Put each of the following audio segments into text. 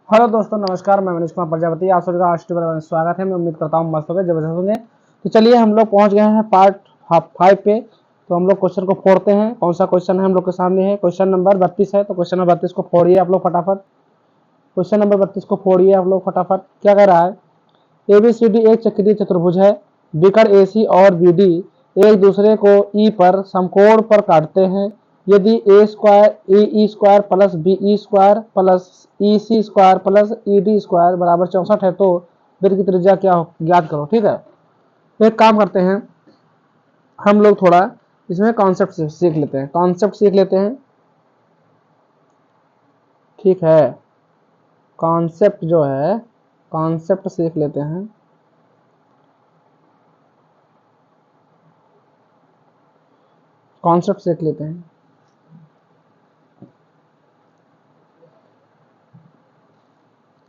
Hello दोस्तों, नमस्कार। मैं मनीष कुमार प्रजापति, आप सभी का आष्टीवाद में स्वागत है। मैं उम्मीद करता हूँ मस्त होंगे, जबरदस्त होंगे। तो चलिए, हम लोग पहुंच गए हैं पार्ट 5 पे। तो हम लोग क्वेश्चन को फोड़ते हैं। कौन सा क्वेश्चन है हम लोग के सामने है? क्वेश्चन नंबर 32 है। तो क्वेश्चन नंबर 32 को फोड़िए आप लोग फटाफट। क्वेश्चन नंबर 32 को फोड़िए आप लोग फटाफट। क्या कह रहा है? एबीसीडी एक चक्रीय चतुर्भुज है। विकर्ण एसी और बीडी एक दूसरे को ई पर समकोण पर काटते हैं। यदि A square A square plus B square plus E C square plus E D square बराबर 64 है तो वृत्त की त्रिज्या क्या हो, ज्ञात करो। ठीक है, तो एक काम करते हैं, हम लोग थोड़ा इसमें कॉन्सेप्ट सीख लेते हैं। कॉन्सेप्ट सीख लेते हैं, ठीक है। कॉन्सेप्ट जो है, कॉन्सेप्ट सीख लेते हैं। कॉन्सेप्ट सीख लेते हैं।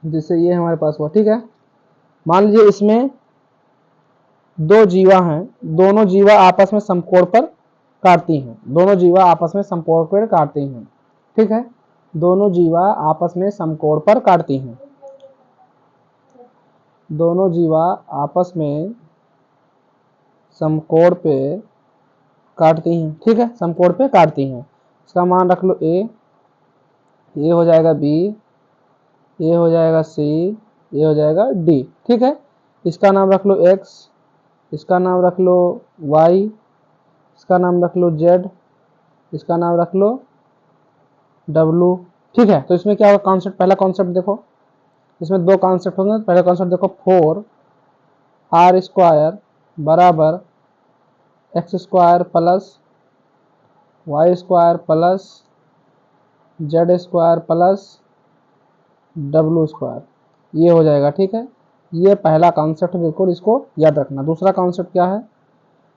जिससे ये हमारे पास हुआ। ठीक है, मान लीजिए इसमें दो जीवा हैं, दोनों जीवा आपस में समकोण पर काटती हैं। दोनों जीवा आपस में समकोण पर काटती हैं। ठीक है, दोनों जीवा आपस में समकोण पर काटती हैं। दोनों जीवा आपस में समकोण पे काटती हैं। ठीक है, समकोण पे काटती हैं। इसका मान रख लो ए, ये हो जाएगा बी, ये हो जाएगा सी, ये हो जाएगा डी। ठीक है, इसका नाम रख लो एक्स, इसका नाम रख लो वाई, इसका नाम रख लो जेड, इसका नाम रख लो डब्लू। ठीक है, तो इसमें क्या होगा? कॉन्सेप्ट, पहला कॉन्सेप्ट देखो, इसमें दो कॉन्सेप्ट होंगे। पहला कॉन्सेप्ट देखो, 4r स्क्वायर बराबर x square plus y square plus z square plus डब्लू स्क्वायर, ये हो जाएगा। ठीक है, ये पहला कॉन्सेप्ट, बिल्कुल इसको याद रखना। दूसरा कॉन्सेप्ट क्या है?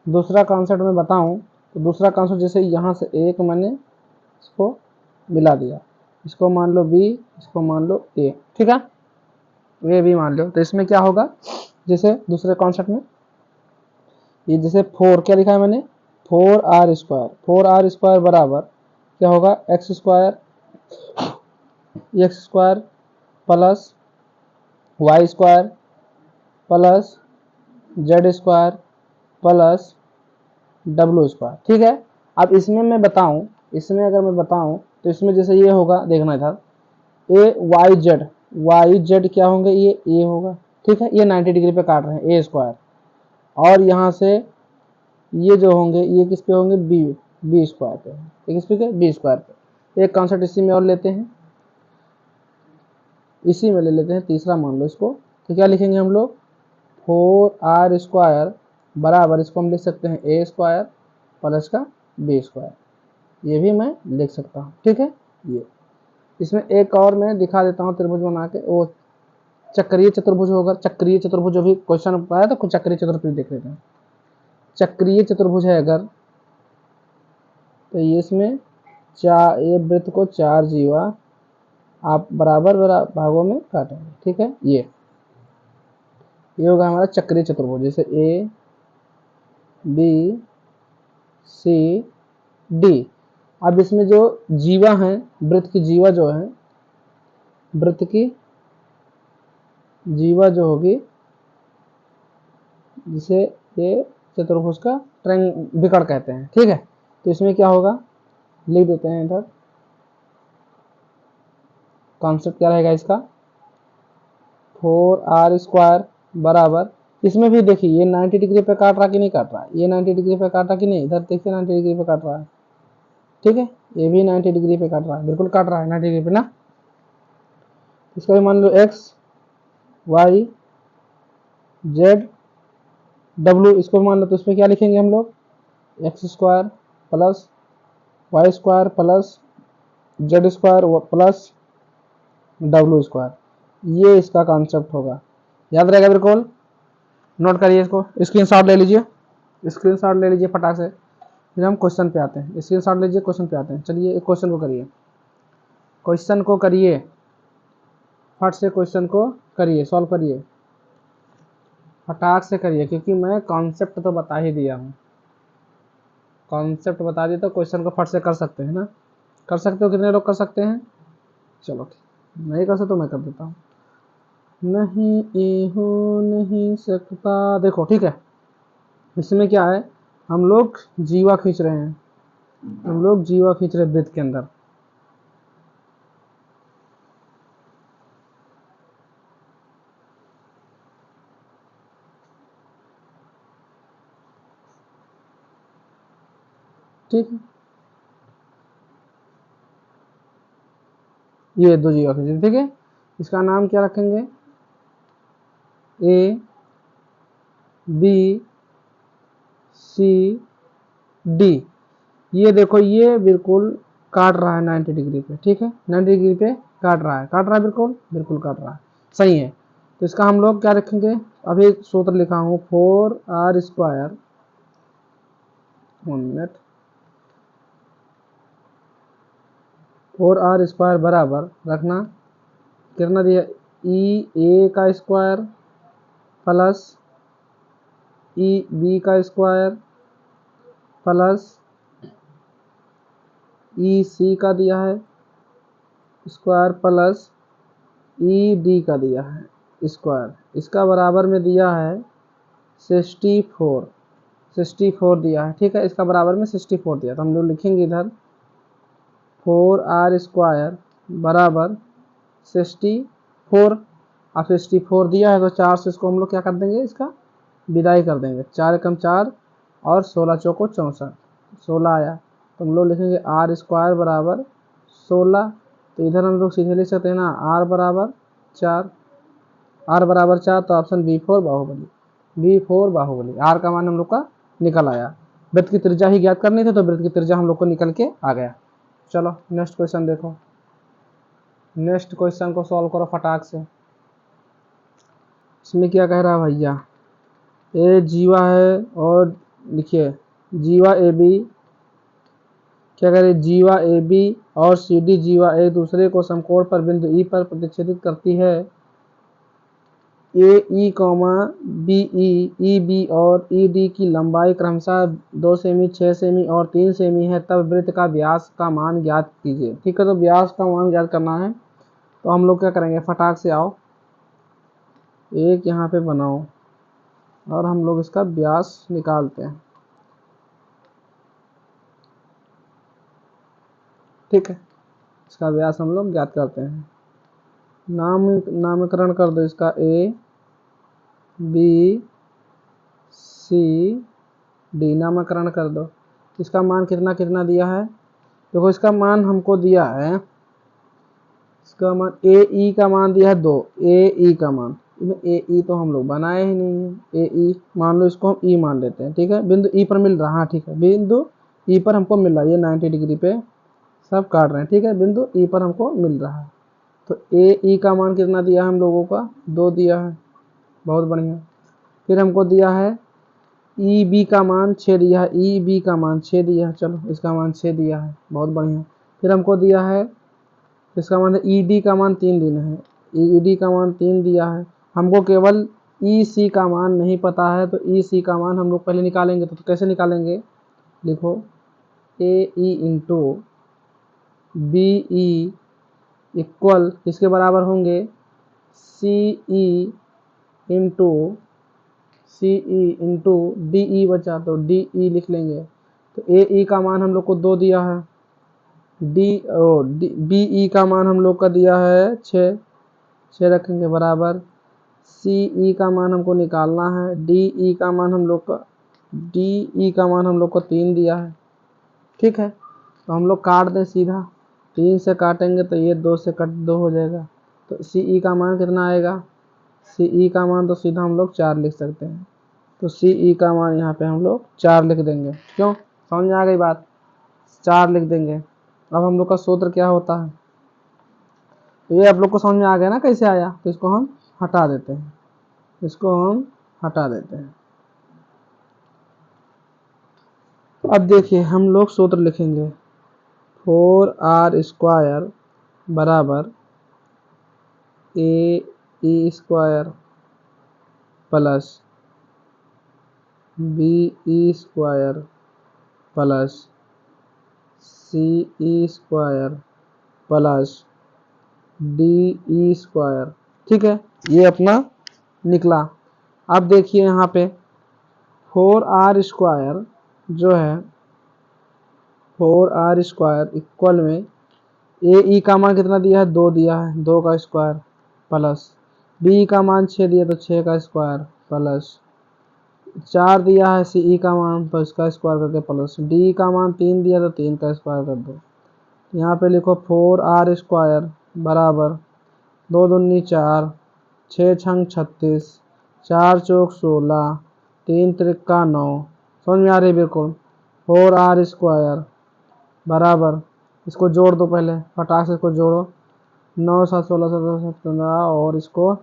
दूसरा कॉन्सेप्ट मैं बताऊं तो दूसरा कॉन्सेप्ट, जैसे यहाँ से एक मैंने इसको मिला दिया, इसको मान लो बी, इसको मान लो ए। ठीक है, ये भी मान लो। तो इसमें क्या होगा? जैसे दूसरे कॉन्सेप्ट में ये जैसे 4 क्या लिखा है मैंने? 4r स्क्वायर बराबर क्या होगा? X square plus y square plus z square plus डब्लू स्क्वायर। ठीक है, अब इसमें मैं बताऊं, इसमें अगर मैं बताऊं तो इसमें जैसे ये होगा, देखना इधर, ए वाई जेड क्या होंगे? ये ए होगा। ठीक है, ये 90 डिग्री पे काट रहे हैं, ए स्क्वायर। और यहाँ से ये जो होंगे, ये किस पे होंगे? बी स्क्वायर पे। ये किस पे? बी स्क्वायर पे। एक कॉन्सेप्ट इसी में और लेते हैं, इसी में ले लेते हैं तीसरा, मान लो इसको। तो क्या लिखेंगे हम लोग? 4r स्क्वायर बराबर, इसको हम लिख सकते हैं ए स्क्वायर प्लस का बी स्क्वायर, ये भी मैं लिख सकता हूँ। ठीक है, ये इसमें एक और मैं दिखा देता हूँ त्रिभुज बना के, वो चक्रीय चतुर्भुज होगा। चक्रीय चतुर्भुज जो भी क्वेश्चन आया तो कुछ चक्रीय चतुर्भुज देख लेते हैं। चक्रीय चतुर्भुज है अगर, तो ये इसमें ये वृत्त को 4 जीवा आप बराबर भागों में काटेंगे। ठीक है, ये होगा हमारा चक्रीय चतुर्भुज। जैसे ए बी सी डी। अब इसमें जो जीवा है, वृत्त की जीवा जो है, वृत्त की जीवा जो होगी, जिसे ये चतुर्भुज का विकर्ण कहते हैं। ठीक है, तो इसमें क्या होगा? लिख देते हैं इधर। कॉन्सेप्ट क्या रहेगा इसका? 4r स्क्वायर बराबर, इसमें भी देखिए ये 90 डिग्री पे काट रहा कि नहीं काट रहा है? ये 90 डिग्री पे काटा कि नहीं? इधर देखिए 90 डिग्री पे काट रहा है। ठीक है, ये भी 90 डिग्री पे काट रहा है, बिल्कुल काट रहा है 90 डिग्री पे ना। इसका भी मान लो एक्स वाई जेड डब्लू, इसको मान लो। तो इसमें क्या लिखेंगे हम लोग? X square plus y square plus z square plus डब्लू स्क्वायर, ये इसका कॉन्सेप्ट होगा। याद रहेगा बिल्कुल, नोट करिए इसको, स्क्रीनशॉट ले लीजिए, स्क्रीनशॉट ले लीजिए फटाक से। फिर हम क्वेश्चन पे आते हैं। स्क्रीनशॉट लीजिए, क्वेश्चन पे आते हैं। चलिए, एक क्वेश्चन को करिए, क्वेश्चन को करिए फट से, क्वेश्चन को करिए, सॉल्व करिए, फटाक से करिए, क्योंकि मैं कॉन्सेप्ट तो बता ही दिया हूँ। कॉन्सेप्ट बता दिया तो क्वेश्चन को फट से कर सकते हैं ना। कर सकते हो? कितने लोग कर सकते हैं? चलो नहीं कर सकते तो मैं कर देता हूँ। नहीं ये हो नहीं सकता, देखो ठीक है। इसमें क्या है, हम लोग जीवा खींच रहे हैं, हम लोग जीवा खींच रहे हैं वृत्त के अंदर। ठीक है, ये दो जीवा खींच रहे, ठीक है। इसका नाम क्या रखेंगे, ए बी सी डी। ये देखो ये बिल्कुल काट रहा है 90 डिग्री पे, ठीक है, 90 डिग्री पे काट रहा है, काट रहा है, बिल्कुल बिल्कुल काट रहा है, सही है। तो इसका हम लोग क्या रखेंगे, अभी सूत्र लिखा हूँ 4r², 1 मिनट, 4r² बराबर रखना, कितना दिया, ई ए का स्क्वायर प्लस ई बी का स्क्वायर प्लस ई सी का दिया है स्क्वायर प्लस ई डी का दिया है स्क्वायर, इसका बराबर में दिया है 64, 64 दिया है, ठीक है। इसका बराबर में 64 दिया, तो हम लोग लिखेंगे इधर 4r² बराबर 64। अब 64 दिया है तो 4 से इसको हम लोग क्या कर देंगे, इसका विदाई कर देंगे, 4 एकम 4 और 16 चौको 64, 16 आया। तो हम लोग लिखेंगे r² बराबर 16। तो इधर हम लोग सीधे लिख सकते हैं ना, r बराबर 4, r बराबर 4, तो option B4 Baahubali, B4 Baahubali, r का मान हम लोग का निकल आया। वृत्त की त्रिज्या ही ज्ञात करनी थी तो वृत्त की त्रिज्या हम लोग को निकल के आ गया। चलो नेक्स्ट क्वेश्चन देखो, नेक्स्ट क्वेश्चन को सॉल्व करो फटाक से। इसमें क्या कह रहा है भैया, ए जीवा है और लिखिए जीवा ए बी, क्या कह रहे, जीवा ए बी और सी डी जीवा एक दूसरे को समकोण पर बिंदु ई पर प्रतिच्छेदित करती है। ए ई कॉमा बी ई बी और ई डी की लंबाई क्रमशः 2 सेमी, 6 सेमी और 3 सेमी है, तब वृत्त का व्यास का मान ज्ञात कीजिए। ठीक है, तो व्यास का मान ज्ञात करना है तो हम लोग क्या करेंगे, फटाक से आओ, एक यहाँ पे बनाओ और हम लोग इसका व्यास निकालते हैं। ठीक है, इसका व्यास हम लोग ज्ञात करते हैं। नामकरण कर दो इसका, ए बी सी डी, नामकरण कर दो। इसका मान कितना कितना दिया है, देखो इसका मान हमको दिया है, इसका मान ए ई का मान दिया है 2, ए ई का मान, ए ई तो हम लोग बनाए ही नहीं है, ए ई मान लो, इसको हम ई मान लेते हैं, ठीक है। बिंदु ई पर मिल रहा, हाँ ठीक है, बिंदु ई पर हमको मिल रहा है, ये 90 डिग्री पे सब काट रहे हैं, ठीक है, बिंदु ई पर हमको मिल रहा है। तो ए ई का मान कितना दिया है हम लोगों का, 2 दिया है, बहुत बढ़िया। फिर हमको दिया है ई बी का मान 6 दिया है, ई बी का मान 6 दिया है, चलो इसका मान 6 दिया है, बहुत बढ़िया। फिर हमको दिया है, इसका मान ई डी का मान 3 देना है, ई डी का मान 3 दिया है। हमको केवल ई सी का मान नहीं पता है, तो ई सी का मान हम लोग पहले निकालेंगे, तो कैसे निकालेंगे, लिखो A E into B E equal किसके बराबर होंगे, सी ई इंटू डी ई बचा, तो डी ई लिख लेंगे। तो ए ई का मान हम लोग को 2 दिया है, बी ई का मान हम लोग का दिया है 6, 6 रखेंगे बराबर, सी ई का मान हमको निकालना है, डी ई का मान हम लोग का, डी ई का मान हम लोग को 3 दिया है। ठीक है, तो हम लोग काट दें सीधा, 3 से काटेंगे तो ये 2 से कट 2 हो जाएगा, तो सी ई का मान कितना आएगा, सी ई का मान तो सीधा हम लोग 4 लिख सकते हैं, तो सी ई का मान यहाँ पे हम लोग 4 लिख देंगे। क्यों, समझ में आ गई बात, 4 लिख देंगे। अब हम लोग का सूत्र क्या होता है, ये आप लोग को समझ में आ गया ना कैसे आया, तो इसको हम हटा देते हैं, इसको हम हटा देते हैं। अब देखिए हम लोग सूत्र लिखेंगे 4r² बराबर A E square plus B E square plus C E square plus DE²। ठीक है, ये अपना निकला। अब देखिए यहाँ पे 4R² जो है 4R² इक्वल में AE का मान कितना दिया है, 2 दिया है, 2 का स्क्वायर प्लस BE का मान 6 दिया तो 6 का स्क्वायर प्लस 4 दिया है CE का मान तो इसका स्क्वायर करके प्लस DE का मान 3 दिया तो 3 का स्क्वायर कर दो। यहाँ पे लिखो 4R² बराबर 2 दूनी 4, 6 छंग 36, 4 चौक 16, 3 त्रिका 9। समझ में आ रही है बिल्कुल। 4R² बराबर, इसको जोड़ दो पहले फटाक से, इसको जोड़ो 9 7 16 17 17 और इसको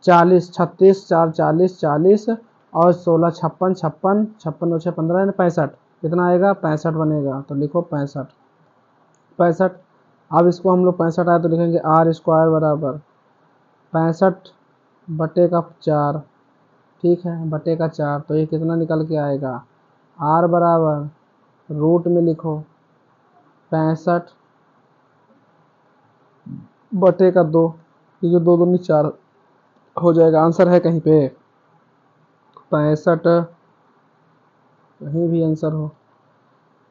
40, 36 4 40 40 और 16 56 56 56 और 6 15 यानी 65। कितना आएगा, 65 बनेगा। तो लिखो 65 65। अब इसको हम लोग 65 आए तो लिखेंगे R² बराबर 65 बटे का 4। ठीक है, बटे का 4। तो ये कितना निकल के आएगा, R बराबर रूट में लिखो 65 बटे का 2, क्योंकि 2 दूनी 4 हो जाएगा। आंसर है कहीं पे 65, कहीं भी आंसर हो,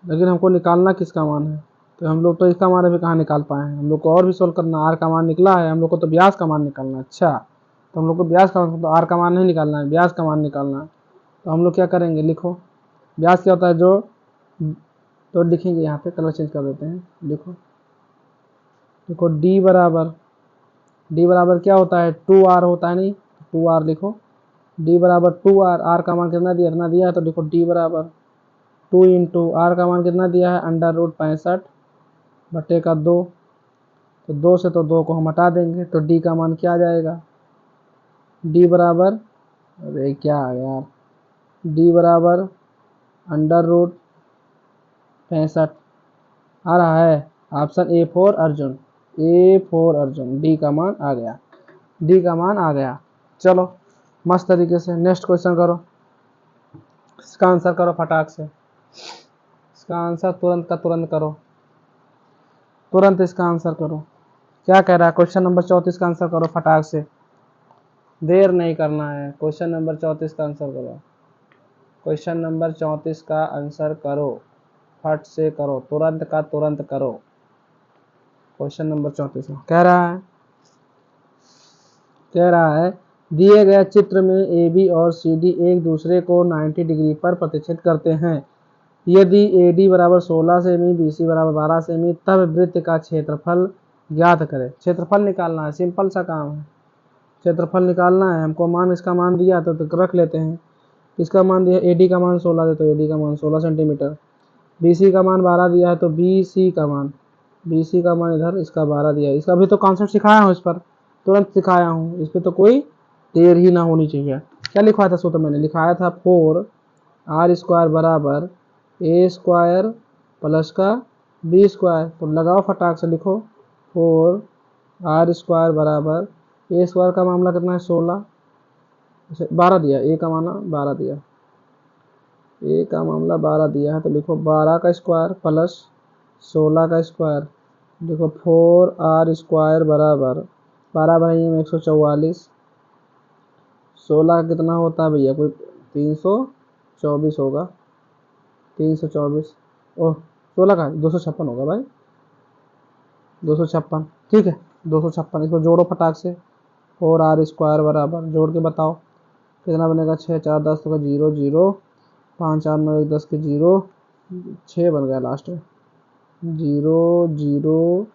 लेकिन हमको निकालना किसका मान है। तो हम लोग तो इसका मान अभी कहाँ निकाल पाए हैं, हम लोग को और भी सोल्व करना। आर का मान निकला है, हम लोग को तो ब्याज का मान निकालना है। अच्छा, तो हम लोग को ब्याज का, तो आर का मान नहीं निकालना है, ब्याज का मान निकालना है। तो हम लोग क्या करेंगे, लिखो ब्याज क्या होता है, जो तो लिखेंगे यहाँ पे, कलर चेंज कर देते हैं। देखो डी बराबर क्या होता है, 2R होता है, नहीं 2R लिखो। डी बराबर 2R, आर का मान कितना दिया, इतना दिया है, तो देखो डी बराबर 2 इंटू आर का मान कितना दिया है, √65 बटे का 2। तो 2 से तो 2 को हम हटा देंगे, तो डी का मान क्या आ जाएगा, डी बराबर, अरे क्या यार, डी बराबर √65 आ रहा है। Option A for Arjun, D का मान आ गया, डी का मान आ गया। चलो मस्त तरीके से नेक्स्ट क्वेश्चन करो, इसका आंसर करो फटाक से, इसका आंसर तुरंत का तुरंत करो, तुरंत इसका आंसर करो। क्या कह रहा है, क्वेश्चन नंबर 34 का आंसर करो फटाक से, देर नहीं करना है। क्वेश्चन नंबर 34 का आंसर करो, क्वेश्चन नंबर 34 का आंसर करो, फट से करो, तुरंत का तुरंत करो। क्वेश्चन नंबर 34 में कह रहा है दिए गए चित्र में ए बी और सी डी एक दूसरे को 90 डिग्री पर प्रतिच्छेद करते हैं। यदि ए डी बराबर 16 सेमी, बी सी बराबर 12 सेमी, तब वृत्त का क्षेत्रफल ज्ञात करें। क्षेत्रफल निकालना है, सिंपल सा काम है, क्षेत्रफल निकालना है हमको। मान, इसका मान दिया तो रख लेते हैं। इसका मान दिया, ए डी का मान 16 है तो ए डी का मान 16 सेंटीमीटर। बी सी का मान 12 दिया है तो बी सी का मान इधर, इसका 12 दिया है। इसका भी तो कॉन्सेप्ट सिखाया हूँ, इस पर तुरंत सिखाया हूँ, इस पर तो कोई देर ही ना होनी चाहिए। क्या लिखवाया था, सो तो मैंने लिखाया था 4R² बराबर A² प्लस का B²। तो लगाओ फटाक से, लिखो 4R² बराबर A² का मामला कितना है, 16, 12 दिया, ए का माना 12 दिया, ए का मामला 12 दिया है, तो लिखो 12 का स्क्वायर प्लस 16 का स्क्वायर। देखो 4R² बराबर 12 भाई में 144, 16 का कितना होता है भैया, कोई 324 होगा, 324, ओह 16 का 256 होगा भाई, 256। ठीक है, 256, इसको जोड़ो फटाक से। 4R² बराबर, जोड़ के बताओ कितना बनेगा, 6 4 10 तो 0 0, 5 4 9 1 10 के 0, 6 बन गया लास्ट में, 0 0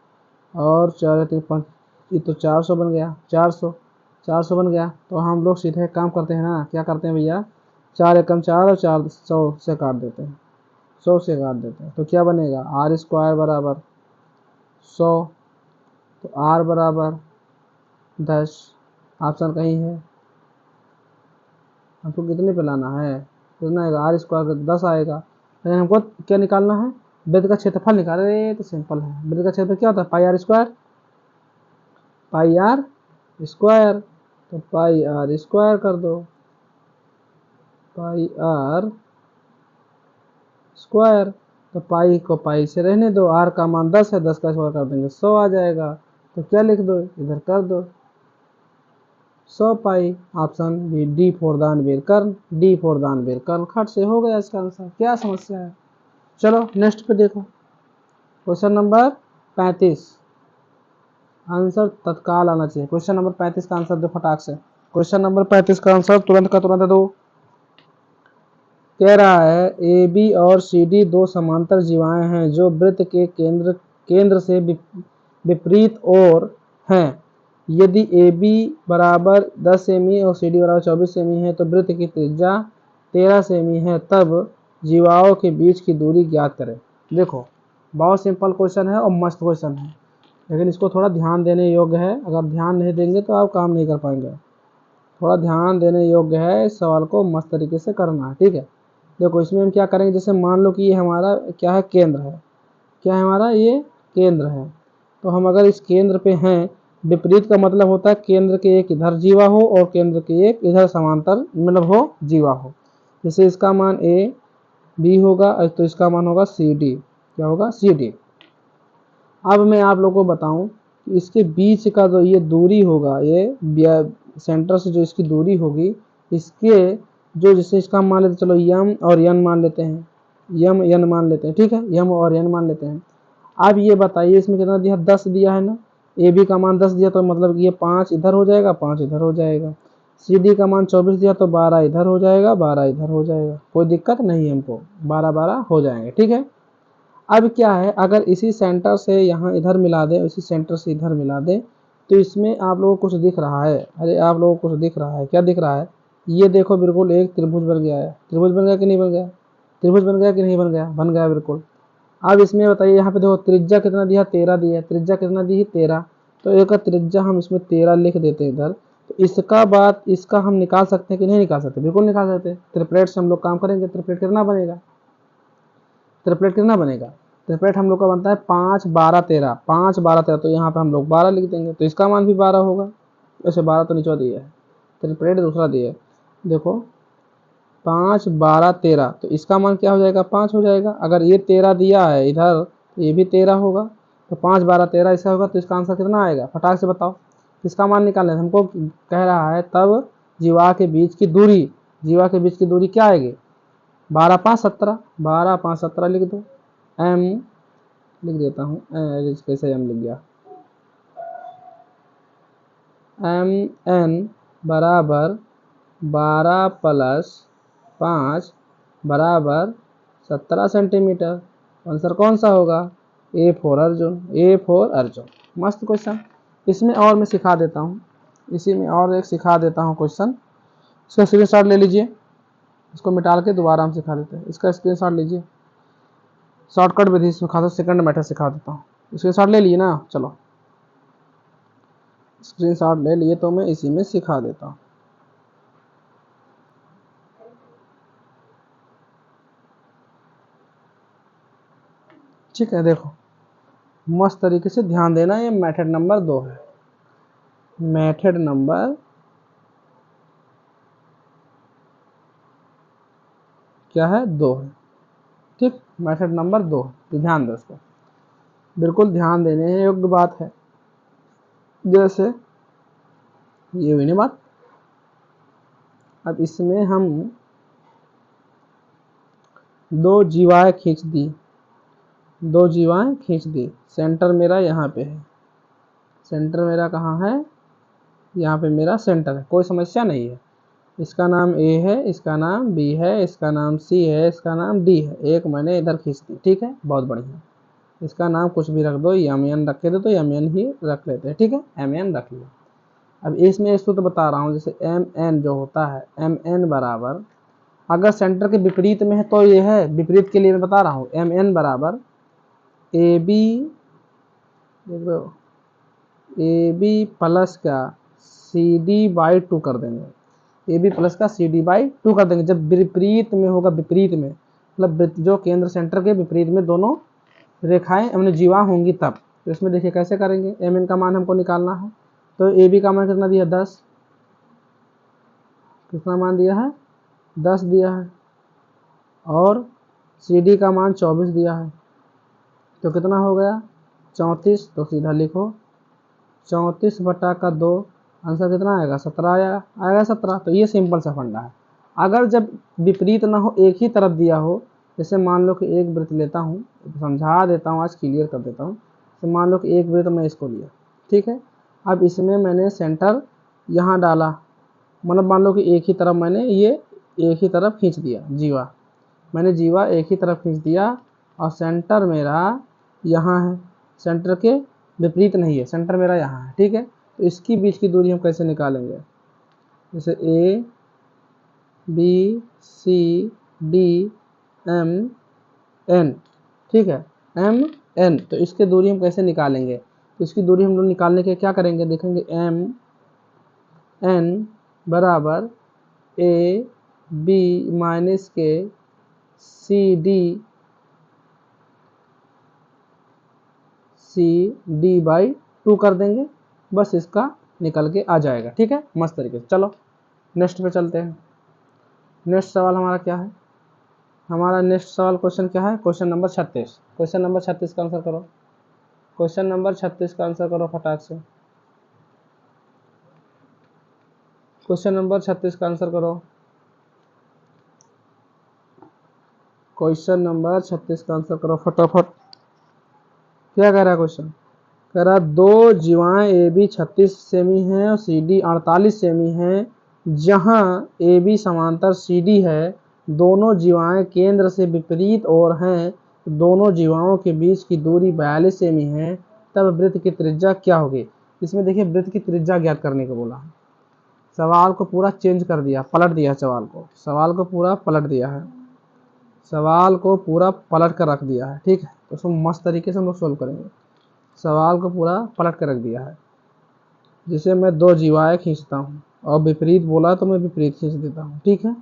और 4 3 5, ये तो 400 बन गया, 400 बन गया। तो हम लोग सीधे काम करते हैं ना, क्या करते हैं भैया, 4 एकम 4 और 4 100 से काट देते हैं, 100 से काट देते हैं। तो क्या बनेगा, R² बराबर 100, तो R बराबर 10। ऑप्शन कहीं है, हमको कितने पे लाना है, कितना आएगा, R² 10 आएगा। लेकिन हमको क्या निकालना है, वृत्त का क्षेत्रफल निकाले। रहे तो सिंपल है, वृत्त का क्षेत्रफल क्या होता है, πr², तो πr² कर दो, πr², तो पाई को पाई से रहने दो, आर का मान 10 है, 10 का स्क्वायर कर देंगे 100 आ जाएगा। तो क्या लिख दो, इधर कर दो 100 पाई। ऑप्शन बी डी फॉर दानवीर कर्ण, डी फॉर दानवीर कर्ण। खट से हो गया इसका आंसर, क्या समस्या है। चलो नेक्स्ट पे देखो, क्वेश्चन नंबर 35। आंसर तत्काल आना चाहिए। क्वेश्चन नंबर 35 का आंसर दो फटाक से। क्वेश्चन नंबर 35 का आंसर तुरंत का तुरंत दो। कह रहा है ए बी और सी डी दो समांतर जीवाएं हैं जो वृत्त के केंद्र से विपरीत ओर हैं। यदि ए बी बराबर 10 सेमी और सी डी बराबर 24 सेमी है तो वृत्त की त्रिज्या 13 सेमी है, तब जीवाओं के बीच की दूरी ज्ञात करें। देखो बहुत सिंपल क्वेश्चन है और मस्त क्वेश्चन है, लेकिन इसको थोड़ा ध्यान देने योग्य है। अगर ध्यान नहीं देंगे तो आप काम नहीं कर पाएंगे। थोड़ा ध्यान देने योग्य है, इस सवाल को मस्त तरीके से करना है, ठीक है। देखो इसमें हम क्या करेंगे, जैसे मान लो कि ये हमारा क्या है, केंद्र है। क्या है हमारा, ये केंद्र है। तो हम अगर इस केंद्र पे हैं, विपरीत का मतलब होता है केंद्र के एक इधर जीवा हो और केंद्र के एक इधर समांतर मतलब हो जीवा हो। जैसे इसका मान ए बी होगा तो इसका मान होगा सी डी। क्या होगा, सी डी। अब मैं आप लोगों को बताऊं कि इसके बीच का जो ये दूरी होगा, ये सेंटर से जो इसकी दूरी होगी, इसके जो जैसे इसका मान लेते, चलो यम और यन मान लेते हैं, यम यन मान लेते हैं, ठीक है, यम और यन मान लेते हैं। अब ये बताइए इसमें कितना दिया, 10 दिया है ना। ए बी का मान 10 दिया तो मतलब ये 5 इधर हो जाएगा, 5 इधर हो जाएगा। सी डी का मान 24 दिया तो 12 इधर हो जाएगा, 12 इधर हो जाएगा। कोई दिक्कत नहीं है, हमको 12 12 हो जाएंगे, ठीक है। अब क्या है, अगर इसी सेंटर से यहाँ इधर मिला दे, इसी सेंटर से इधर मिला दे, तो इसमें आप लोगों को कुछ दिख रहा है। अरे आप लोगों को कुछ दिख रहा है, क्या दिख रहा है, ये देखो बिल्कुल एक त्रिभुज बन गया है। त्रिभुज बन गया कि नहीं बन गया, त्रिभुज बन गया कि नहीं बन गया, बन गया बिल्कुल। अब इसमें बताइए, यहाँ पे देखो त्रिज्या कितना दिया, 13 दिया है। त्रिज्या कितना दी है, 13। तो एक त्रिज्या हम इसमें 13 लिख देते हैं इधर। तो इसका बात इसका हम निकाल सकते हैं कि नहीं निकाल सकते, बिल्कुल निकाल सकते हैं। ट्रिपलेट से हम लोग काम करेंगे। ट्रिपलेट कितना बनेगा, ट्रिपलेट कितना बनेगा, ट्रिपलेट हम लोग का बनता है 5 12 13, 5 12 13। तो यहाँ पे हम लोग 12 लिख देंगे, तो इसका मान भी 12 होगा। वैसे 12 तो नीचे दिया है, ट्रिपलेट दूसरा दिया है। देखो 5 12 13, तो इसका मान क्या हो जाएगा, 5 हो जाएगा। अगर ये 13 दिया है इधर, तो ये भी 13 होगा। तो 5 12 13 इसका होगा। तो इसका आंसर कितना आएगा, फटाक से बताओ। इसका मान निकालना है हमको। कह रहा है तब जीवा के बीच की दूरी, जीवा के बीच की दूरी क्या आएगी, 12 5 17, 12 5 17 लिख दो। एम लिख देता हूँ, कैसे एम लिख गया, एम एन बराबर 12 प्लस 5 बराबर 17 सेंटीमीटर। आंसर कौन सा होगा, A for Arjun, A for Arjun. मस्त क्वेश्चन। इसमें और मैं सिखा देता हूँ, इसी में और एक सिखा देता हूँ क्वेश्चन। इसका स्क्रीनशॉट ले लीजिए, इसको मिटा के दोबारा हम सिखा देते हैं। इसका स्क्रीनशॉट लीजिए, शॉर्टकट विधि सिखा दो, सेकंड मेथड सिखा देता हूँ। स्क्रीनशॉट ले लिए ना, चलो स्क्रीनशॉट ले लिए तो मैं इसी में सिखा देता हूँ। ठीक है, देखो मस्त तरीके से ध्यान देना, ये मेथड नंबर 2 है। मेथड नंबर क्या है, 2 है, ठीक। मेथड नंबर 2, तो ध्यान दो उसको, बिल्कुल ध्यान देने योग्य बात है। जैसे ये हुई ना बात। अब इसमें हम 2 जीवाएं खींच दी, 2 जीवाएं खींच दी। सेंटर मेरा यहाँ पे है, सेंटर मेरा कहाँ है, यहाँ पे मेरा सेंटर है, कोई समस्या नहीं है। इसका नाम ए है, इसका नाम बी है, इसका नाम सी है, इसका नाम डी है। एक मैंने इधर खींच दी, ठीक है, बहुत बढ़िया। इसका नाम कुछ भी रख दो, एम एन रखे दो तो एम एन ही रख लेते हैं, ठीक है, एम एन रख लिया। अब इसमें इसको तो बता रहा हूँ, जैसे एम एन जो होता है, एम एन बराबर, अगर सेंटर के विपरीत में है तो ये है, विपरीत के लिए मैं बता रहा हूँ, एम एन बराबर a b, a b plus का सी डी बाई 2 कर देंगे। ए बी प्लस का सी डी बाई 2 कर देंगे। जब विपरीत में होगा, विपरीत में मतलब जो केंद्र सेंटर के विपरीत में दोनों रेखाएं हमने जीवा होंगी तब। तो इसमें देखिए कैसे करेंगे, एम एन का मान हमको निकालना है। तो ए बी का मान कितना दिया, 10, कितना मान दिया है, 10 दिया है। और सी डी का मान 24 दिया है, तो कितना हो गया, 34। तो सीधा लिखो 34/2 आंसर कितना आएगा 17 आएगा 17। तो ये सिंपल सा फंडा है। अगर जब विपरीत ना हो, एक ही तरफ दिया हो, जैसे मान लो कि एक वृत्त लेता हूँ, समझा देता हूँ, आज क्लियर कर देता हूँ। तो मान लो कि एक वृत्त मैं इसको लिया, ठीक है। अब इसमें मैंने सेंटर यहाँ डाला, मतलब मान लो कि एक ही तरफ मैंने ये एक ही तरफ खींच दिया, जीवा मैंने जीवा एक ही तरफ खींच दिया, और सेंटर मेरा यहाँ है, सेंटर के विपरीत नहीं है, सेंटर मेरा यहाँ है, ठीक है। तो इसकी बीच की दूरी हम कैसे निकालेंगे, जैसे a b c d m n, ठीक है, एम एन। तो इसकी दूरी हम कैसे निकालेंगे, तो इसकी दूरी हम लोग निकालने के क्या करेंगे, देखेंगे एम एन बराबर ए बी माइनस के सी डी बाई 2 कर देंगे, बस इसका निकल के आ जाएगा, ठीक है, मस्त तरीके से। चलो नेक्स्ट पे चलते हैं। नेक्स्ट सवाल हमारा क्या है, हमारा नेक्स्ट सवाल क्वेश्चन क्या है, क्वेश्चन नंबर 36। क्वेश्चन नंबर 36 का आंसर करो, क्वेश्चन नंबर 36 का आंसर करो फटाक से, क्वेश्चन नंबर 36 का आंसर करो, क्वेश्चन नंबर 36 का आंसर करो फटाफट। क्या कह रहा है क्वेश्चन, कह रहा दो जीवाएं ए बी 36 सेमी हैं और सी डी 48 सेमी हैं, जहां ए बी समांतर सी डी है, दोनों जीवाएं केंद्र से विपरीत और हैं, दोनों जीवाओं के बीच की दूरी 42 सेमी है, तब वृत्त की त्रिज्या क्या होगी। इसमें देखिए वृत्त की त्रिज्या ज्ञात करने को बोला है। सवाल को पूरा चेंज कर दिया, पलट दिया सवाल को पूरा पलट दिया है, सवाल को पूरा पलट कर रख दिया है, ठीक है। तो उसको मस्त तरीके से हम लोग सोल्व करेंगे। सवाल को पूरा पलट कर रख दिया है, जिसे मैं दो जीवाएं खींचता हूँ और विपरीत बोला तो मैं विपरीत खींच देता हूँ, ठीक है।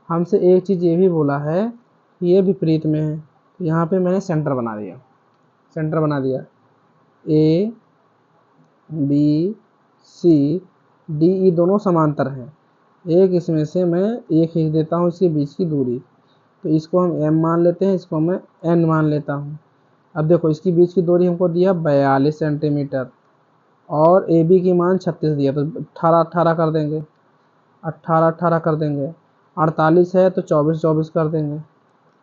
हमसे एक चीज़ ये भी बोला है कि ये विपरीत में है, यहाँ पे मैंने सेंटर बना दिया, सेंटर बना दिया, ए बी सी डी ई दोनों समांतर हैं, एक इसमें से मैं ये खींच देता हूँ इसके बीच की दूरी, तो इसको हम m मान लेते हैं, इसको मैं n मान लेता हूँ। अब देखो इसकी बीच की दूरी हमको दिया 42 सेंटीमीटर और ए बी की मान 36 दिया, तो 18 कर देंगे, 18 कर देंगे, 48 है तो 24 कर देंगे,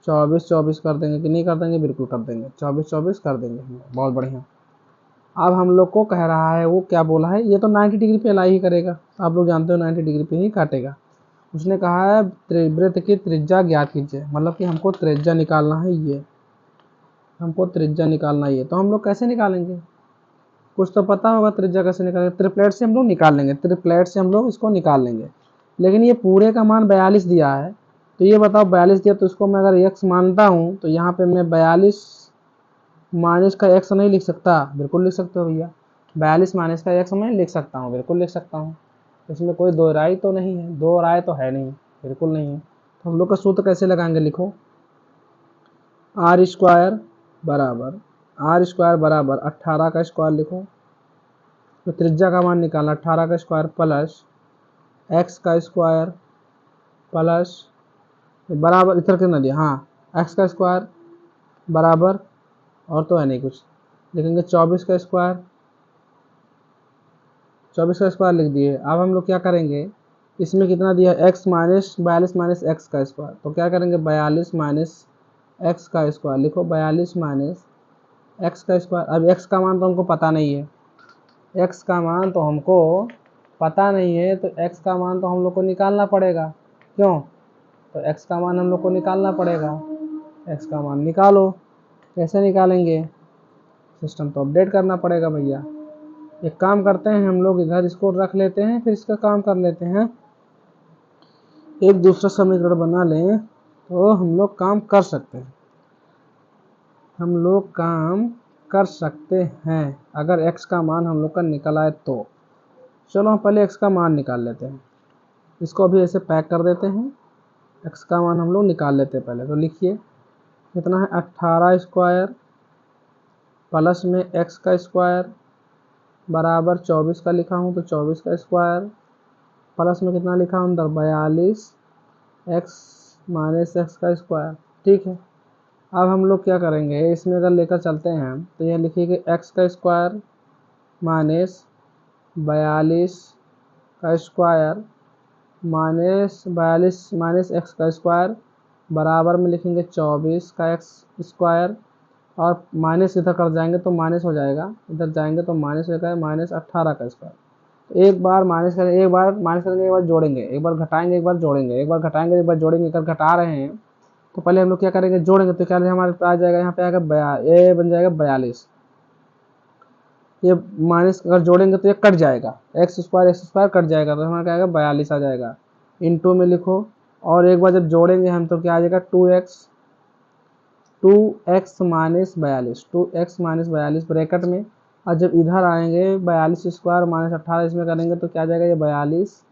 24 कर देंगे कि नहीं कर देंगे, बिल्कुल कर देंगे, 24 कर देंगे, बहुत बढ़िया। अब हम लोग को कह रहा है, वो क्या बोला है, ये तो 90 डिग्री पे अलाई ही करेगा, आप लोग जानते हो 90 डिग्री पे ही काटेगा। उसने कहा है वृत्त की त्रिज्या ज्ञात कीजिए, मतलब कि हमको त्रिज्या निकालना है, ये हमको त्रिज्या निकालना है। तो हम लोग कैसे निकालेंगे, कुछ तो पता होगा त्रिज्या कैसे निकालेंगे, ट्रिपलेट से हम लोग निकाल लेंगे, ट्रिपलेट से हम लोग इसको निकाल लेंगे। लेकिन ये पूरे का मान 42 दिया है, तो ये बताओ 42 दिया तो इसको मैं अगर x मानता हूँ तो यहाँ पे मैं 42 माइनस का x नहीं लिख सकता, बिल्कुल लिख सकते हो भैया, 42 माइनस का x मैं लिख सकता हूँ, बिल्कुल लिख सकता हूँ। इसमें कोई दो राय तो नहीं है, दो राय तो है नहीं, बिल्कुल नहीं है। तो हम लोग का सूत्र कैसे लगाएंगे, लिखो आर स्क्वायर बराबर 18 का स्क्वायर लिखो, तो त्रिज्या का मान निकालना 18 का स्क्वायर प्लस x का स्क्वायर प्लस बराबर इधर कितना दिया, हाँ x का स्क्वायर बराबर, और तो है नहीं कुछ, लिखेंगे 24 का स्क्वायर लिख दिए। अब हम लोग क्या करेंगे, इसमें कितना दिया x माइनस 42 माइनस एक्स का स्क्वायर, तो क्या करेंगे 42 माइनस एक्स का स्क्वायर लिखो, 42 माइनस एक्स का स्क्वायर। अब x का मान तो हमको पता नहीं है, x का मान तो हमको पता नहीं है, तो x का मान तो हम लोग को निकालना पड़ेगा, क्यों, तो x का मान हम लोग को निकालना पड़ेगा, x का मान निकालो। कैसे निकालेंगे, सिस्टम तो अपडेट करना पड़ेगा भैया। एक काम करते हैं हम लोग, इधर इसको रख लेते हैं, फिर इसका काम कर लेते हैं, एक दूसरा समीकरण बना लें तो हम लोग काम कर सकते हैं, हम लोग काम कर सकते हैं अगर x का मान हम लोग का निकल आए तो। चलो हम पहले x का मान निकाल लेते हैं, इसको अभी ऐसे पैक कर देते हैं, x का मान हम लोग निकाल लेते हैं पहले। तो लिखिए कितना है 18 स्क्वायर प्लस में x का स्क्वायर बराबर 24 का लिखा हूँ, तो 24 का स्क्वायर प्लस में कितना लिखा हूँ अंदर 42 x माइनस एक्स का स्क्वायर, ठीक है। अब हम लोग क्या करेंगे, इसमें अगर लेकर चलते हैं तो यह लिखिए कि x का स्क्वायर माइनस 42 का स्क्वायर माइनस 42 माइनस एक्स का स्क्वायर बराबर में लिखेंगे 24 का एक्स स्क्वायर, और माइनस इधर कर जाएंगे तो माइनस हो जाएगा, इधर जाएंगे तो माइनस हो जाएगा, माइनस 18 का स्क्वायर। तो एक बार माइनस करेंगे, एक बार माइनस करेंगे, एक बार जोड़ेंगे, एक बार घटाएंगे, एक बार जोड़ेंगे, एक बार घटाएंगे, एक बार जोड़ेंगे। अगर घटा रहे हैं तो पहले हम लोग क्या करेंगे, जोड़ेंगे। तो क्या हमारे पास आ जाएगा, यहाँ पे आएगा ये बन जाएगा 42। ये माइनस अगर जोड़ेंगे तो ये कट जाएगा, एक्स स्क्वायर कट जाएगा, तो हमारा क्या आएगा 42 आ जाएगा। इंटू में लिखो, और एक बार जब जोड़ेंगे हम तो क्या आ जाएगा 2x minus 42, 2x minus 42 bracket में। और जब इधर आएंगे 42 स्क्वायर माइनस 18 इसमें करेंगे तो क्या आ जाएगा, ये 42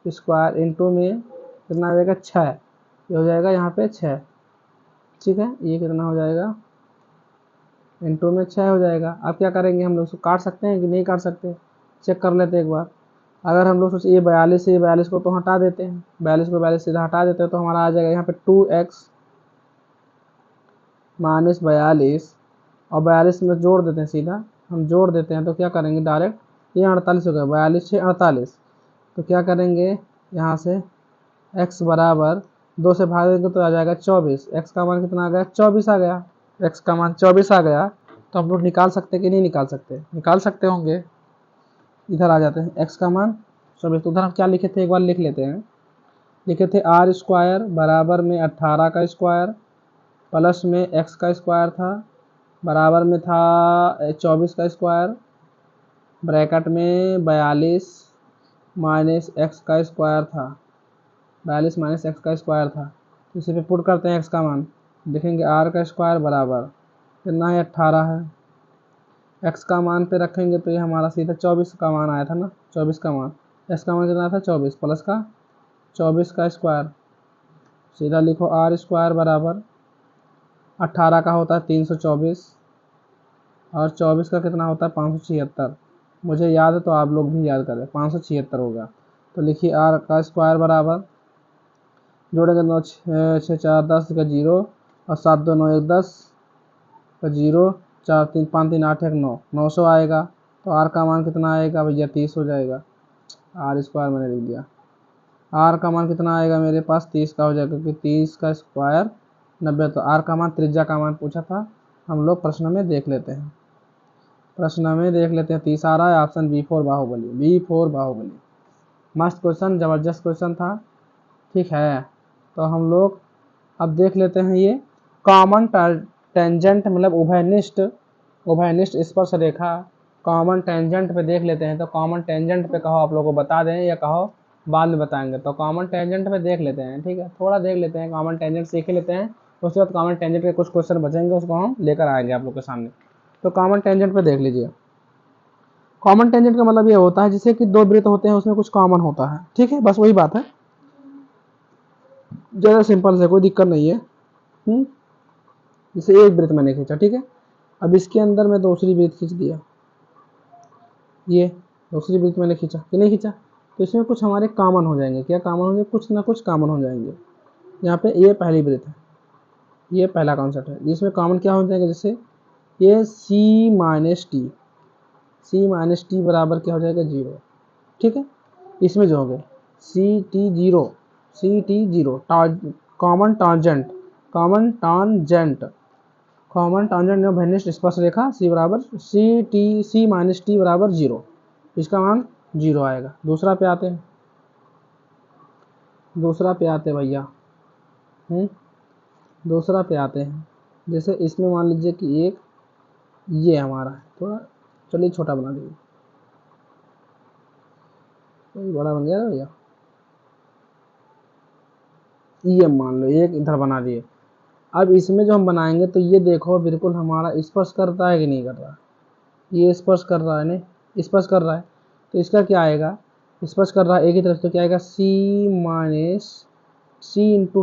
स्क्वायर इंटू में कितना आ जाएगा 6, ये हो जाएगा यहाँ पे 6। ठीक है, ये कितना हो जाएगा, इंटू में 6 हो जाएगा। अब क्या करेंगे, हम लोग उसको काट सकते हैं कि नहीं काट सकते, चेक कर लेते हैं एक बार। अगर हम लोग सोचे ये 42 से ये 42 को तो हटा देते हैं, 42 को 42 सीधा हटा देते हैं, तो हमारा आ जाएगा यहाँ पे 2x माइनस 42, और 42 में जोड़ देते हैं, सीधा हम जोड़ देते हैं। तो क्या करेंगे डायरेक्ट, ये 48 हो गया, 42 से 48। तो क्या करेंगे यहाँ से x बराबर 2 से भाग देंगे तो आ जाएगा 24। x का मान कितना आ गया, 24 आ गया। x का मान 24 आ गया। तो हम लोग निकाल सकते कि नहीं निकाल सकते, निकाल सकते होंगे। इधर आ जाते हैं, x का मान 24। तो उधर हम क्या लिखे थे, एक बार लिख लेते हैं। लिखे थे आर स्क्वायर बराबर में 18 का स्क्वायर प्लस में x का स्क्वायर था, बराबर में था 24 का स्क्वायर, ब्रैकेट में 42 माइनस एक्स का स्क्वायर था, 42 माइनस एक्स का स्क्वायर था। तो इसी पे पुट करते हैं x का मान, देखेंगे r का स्क्वायर बराबर कितना है, 18 है। x का मान पे रखेंगे तो ये हमारा सीधा 24 का मान आया था ना, 24 का मान, x का मान कितना था 24 प्लस का 24 का स्क्वायर, सीधा लिखो r स्क्वायर बराबर 18 का होता है 324, और 24 का कितना होता है 576। मुझे याद है तो आप लोग भी याद करें, 576 होगा। तो लिखिए r का स्क्वायर बराबर, जोड़ेंगे 9 6 4 10 का 0, और 7 2 9 1 10 का 0, 4 3 5 3 8 1 9, 900 आएगा। तो r का मान कितना आएगा भैया, 30 हो जाएगा। r स्क्वायर मैंने लिख दिया, r का मान कितना आएगा मेरे पास, 30 का हो जाएगा, क्योंकि 30 का स्क्वायर 90। तो r का मान, त्रिज्या का मान पूछा था, हम लोग प्रश्न में देख लेते हैं। प्रश्न में देख लेते हैं, 30 आ रहा है, option B4 Baahubali, B4 Baahubali. मस्त क्वेश्चन, जबरदस्त क्वेश्चन था। ठीक है, तो हम लोग अब देख लेते हैं ये कॉमन टेंजेंट, मतलब उभयनिष्ठ स्पर्श रेखा कॉमन टेंजेंट पे देख लेते हैं। तो कॉमन टेंजेंट पे कहो आप लोगों को बता दें या कहो बाद में बताएंगे, तो कॉमन टेंजेंट पे देख लेते हैं। ठीक है, थोड़ा देख लेते हैं, कॉमन टेंजेंट सीख लेते हैं, उसके बाद कॉमन टेंजेंट के कुछ क्वेश्चन बचेंगे, उसको हम लेकर आएंगे आप लोग के सामने। तो कॉमन टेंजेंट पे देख लीजिए। कॉमन टेंजेंट का मतलब ये होता है जिससे कि दो वृत्त होते हैं उसमें कुछ कॉमन होता है। ठीक है, बस वही बात है, ज़्यादा सिंपल से, कोई दिक्कत नहीं है। जैसे एक वृत्त मैंने खींचा, ठीक है, अब इसके अंदर मैं दूसरी वृत्त खींच दिया, ये दूसरी वृत्त मैंने खींचा कि नहीं खींचा, तो इसमें कुछ हमारे कॉमन हो जाएंगे। क्या कॉमन होंगे, कुछ ना कुछ कॉमन हो जाएंगे। यहाँ पे ये पहली वृत्त है, ये पहला कॉन्सेप्ट है, जिसमें कॉमन क्या हो जाएगा, जैसे ये सी माइनस टी बराबर क्या हो जाएगा 0। ठीक है, इसमें जो हो गए C T zero, common tangent में भनिष्ठ स्पर्श रेखा सी बराबर सी माइनस टी बराबर 0, इसका मान 0 आएगा। दूसरा पे आते भैया, दूसरा पे आते हैं। जैसे इसमें मान लीजिए कि एक ये हमारा है, थोड़ा चलिए छोटा बना दीजिए, बड़ा बन गया ना भैया, ये मान लो एक इधर बना दिए। अब इसमें जो हम बनाएंगे तो ये देखो बिल्कुल हमारा स्पर्श करता है कि नहीं कर रहा, ये स्पर्श कर रहा है, नहीं स्पर्श कर रहा है, तो इसका क्या आएगा, स्पर्श कर रहा है एक ही तरफ, तो क्या आएगा सी माइनस सी इंटू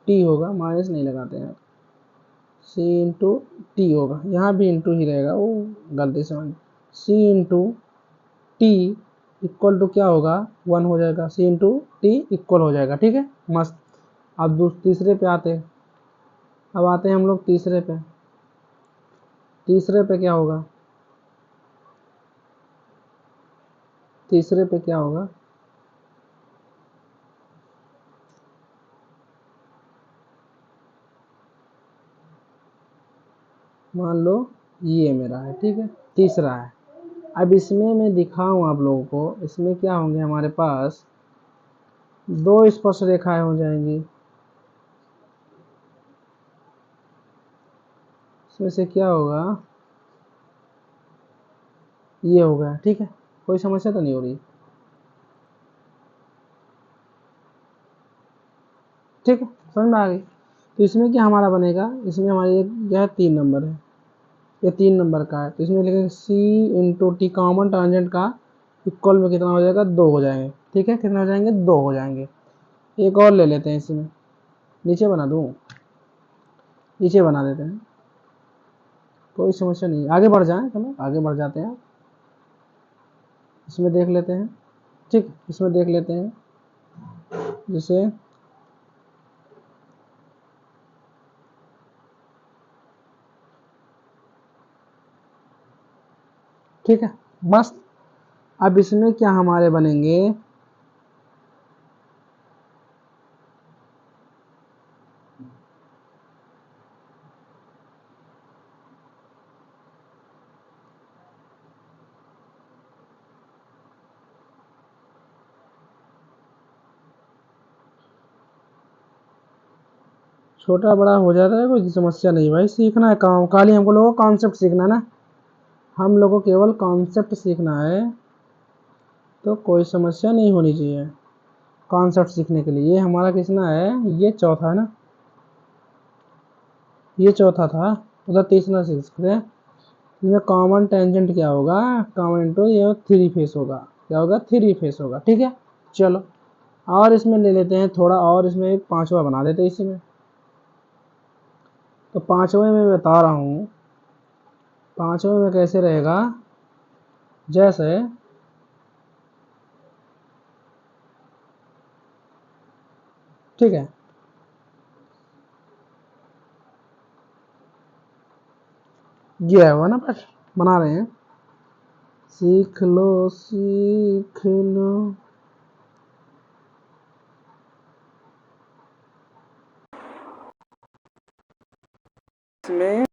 टी होगा, माइनस नहीं लगाते हैं, सी इंटू टी होगा, यहाँ भी इंटू ही रहेगा, वो गलती से सी इंटू टी इक्वल टू क्या होगा 1 हो जाएगा, सी इंटू टी इक्वल हो जाएगा। ठीक है, मस्त। अब तीसरे पे आते हैं, अब आते हैं हम लोग तीसरे पे क्या होगा, तीसरे पे क्या होगा, मान लो ये मेरा है, ठीक है, तीसरा है। अब इसमें मैं दिखाऊं आप लोगों को, इसमें क्या होंगे हमारे पास, दो स्पर्श रेखाएं हो जाएंगी। इसमें से क्या होगा, ये हो गया, ठीक है, कोई समस्या तो नहीं हो रही, ठीक है, समझ में आ गई। तो इसमें क्या हमारा बनेगा, इसमें हमारी यह 3 नंबर है, ये 3 नंबर का है, तो इसमें लिखेंगे सी इंटू टी, कॉमन टांजेंट का इक्वल में कितना हो जाएगा, 2 हो जाएंगे, ठीक है, कितना हो जाएंगे, 2 हो जाएंगे। एक और ले लेते हैं, इसमें नीचे बना दूं, नीचे बना देते हैं, कोई समस्या नहीं, आगे बढ़ जाए, चलो आगे बढ़ जाते हैं, इसमें देख लेते हैं, ठीक, इसमें देख लेते हैं, जैसे ठीक है, बस। अब इसमें क्या हमारे बनेंगे, छोटा बड़ा हो जाता है, कोई समस्या नहीं भाई, सीखना है काम, खाली हमको लोगों को कॉन्सेप्ट सीखना है ना, हम लोगों को केवल कॉन्सेप्ट सीखना है, तो कोई समस्या नहीं होनी चाहिए कॉन्सेप्ट सीखने के लिए। ये हमारा कितना है, ये चौथा है ना, ये चौथा था, उधर तीसरा सीखते हैं। इसमें कॉमन टेंजेंट क्या होगा, कॉमन इंटू ये 3 फेस होगा, क्या होगा, 3 फेस होगा, ठीक है। चलो और इसमें ले लेते हैं थोड़ा, और इसमें एक पांचवा बना देते हैं इसी में। तो पांचवे में बता रहा हूँ, पांचवे में कैसे रहेगा, जैसे ठीक है, ये है वो ना, बस बना रहे हैं, सीख लो सीख लो, इसमें